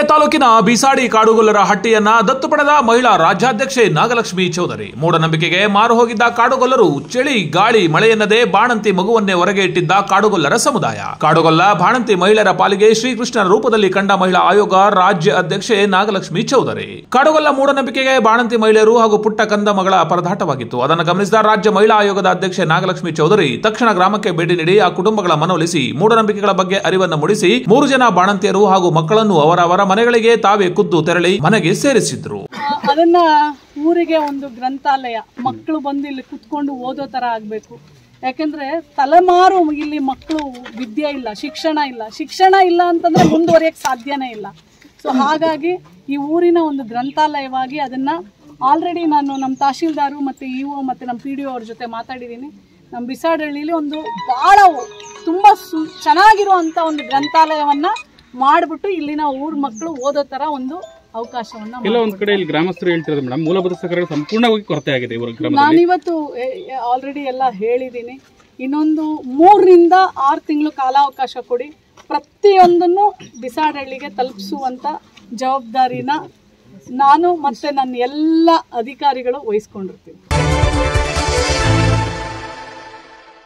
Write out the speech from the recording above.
ತಾಲೂಕಿನ ಬೀಸಾಡಿ ಕಾಡುಗೊಲ್ಲರ ಹಟ್ಟಿಯನ್ನ ದತ್ತು ಪಡೆದ ಮಹಿಳಾ ರಾಜ್ಯಾಧ್ಯಕ್ಷೆ ನಾಗಲಕ್ಷ್ಮಿ ಚೌಧರಿ. ಮೂಢನಂಬಿಕೆಗೆ ಮಾರು ಹೋಗಿದ್ದ ಕಾಡುಗೊಲ್ಲರು ಚಳಿ ಗಾಳಿ ಮಳೆಯನ್ನದೇ ಬಾಣಂತಿ ಮಗುವನ್ನೇ ಹೊರಗೆ ಇಟ್ಟಿದ್ದ ಕಾಡುಗೊಲ್ಲರ ಸಮುದಾಯ. ಕಾಡುಗೊಲ್ಲ ಬಾಣಂತಿ ಮಹಿಳೆಯರ ಪಾಲಿಗೆ ಶ್ರೀಕೃಷ್ಣನ ರೂಪದಲ್ಲಿ ಕಂಡ ಮಹಿಳಾ ಆಯೋಗ ರಾಜ್ಯ ಅಧ್ಯಕ್ಷೆ ನಾಗಲಕ್ಷ್ಮಿ ಚೌಧರಿ. ಕಾಡುಗೊಲ್ಲ ಮೂಢನಂಬಿಕೆಗೆ ಬಾಣಂತಿ ಮಹಿಳೆಯರು ಹಾಗೂ ಪುಟ್ಟ ಕಂದ ಮಗಳ ಪರದಾಟವಾಗಿತ್ತು. ಅದನ್ನು ಗಮನಿಸಿದ ರಾಜ್ಯ ಮಹಿಳಾ ಆಯೋಗದ ಅಧ್ಯಕ್ಷೆ ನಾಗಲಕ್ಷ್ಮಿ ಚೌಧರಿ ತಕ್ಷಣ ಗ್ರಾಮಕ್ಕೆ ಭೇಟಿ ನೀಡಿ ಆ ಕುಟುಂಬಗಳ ಮನವೊಲಿಸಿ ಮೂಢನಂಬಿಕೆಗಳ ಬಗ್ಗೆ ಅರಿವನ್ನು ಮೂಡಿಸಿ 3 ಜನ ಬಾಣಂತಿಯರು ಹಾಗೂ ಮಕ್ಕಳನ್ನು ಅವರ ಮನೆಗಳಿಗೆ ತಾವೇ ಖುದ್ದು ತೆರಳಿ ಮನೆಗೆ ಸೇರಿಸಿದ್ರು. ಅದನ್ನ ಊರಿಗೆ ಒಂದು ಗ್ರಂಥಾಲಯ, ಮಕ್ಕಳು ಬಂದು ಇಲ್ಲಿ ಕುತ್ಕೊಂಡು ಓದೋ ತರ ಆಗ್ಬೇಕು. ಯಾಕಂದ್ರೆ ತಲೆಮಾರು ಇಲ್ಲಿ ಮಕ್ಕಳು ವಿದ್ಯೆ ಇಲ್ಲ, ಶಿಕ್ಷಣ ಇಲ್ಲ ಅಂತಂದ್ರೆ ಮುಂದುವರಿಯಕ್ಕೆ ಸಾಧ್ಯನೇ ಇಲ್ಲ. ಸೊ ಹಾಗಾಗಿ ಈ ಊರಿನ ಒಂದು ಗ್ರಂಥಾಲಯವಾಗಿ ಅದನ್ನ ಆಲ್ರೆಡಿ ನಾನು ನಮ್ಮ ತಹಶೀಲ್ದಾರು ಮತ್ತು ಇಒ ಮತ್ತು ನಮ್ಮ PDO ಅವ್ರ ಜೊತೆ ಮಾತಾಡಿದ್ದೀನಿ. ನಮ್ಮ ಬಿಸಾಡಹಳ್ಳಿಲಿ ಒಂದು ಭಾಳ ತುಂಬ ಚೆನ್ನಾಗಿರುವಂಥ ಒಂದು ಗ್ರಂಥಾಲಯವನ್ನ ಮಾಡಿಬಿಟ್ಟು ಇಲ್ಲಿನ ಊರ್ ಮಕ್ಕಳು ಓದೋ ತರ ಒಂದು ಅವಕಾಶವನ್ನ. ಕೆಲವೊಂದು ಕಡೆ ಇಲ್ಲಿ ಗ್ರಾಮಸ್ಥರು ಹೇಳ್ತಿರೋದು ಮೇಡಮ್, ಮೂಲಭೂತ ಸೌಕರ್ಯಗಳು ಸಂಪೂರ್ಣವಾಗಿ ಕೊರತೆ ಆಗಿದೆ ಇವರು ಗ್ರಾಮದಲ್ಲಿ. ನಾನಿವತ್ತು ಆಲ್ರೆಡಿ ಎಲ್ಲ ಹೇಳಿದ್ದೀನಿ. ಇನ್ನೊಂದು 3 ರಿಂದ 6 ತಿಂಗಳು ಕಾಲಾವಕಾಶ ಕೊಡಿ, ಪ್ರತಿಯೊಂದನ್ನು ಬಿಸಾಡಹಳ್ಳಿಗೆ ತಲುಪಿಸುವಂತ ಜವಾಬ್ದಾರಿನ ನಾನು ಮತ್ತೆ ನನ್ನ ಎಲ್ಲ ಅಧಿಕಾರಿಗಳು ವಹಿಸ್ಕೊಂಡಿರ್ತೀನಿ.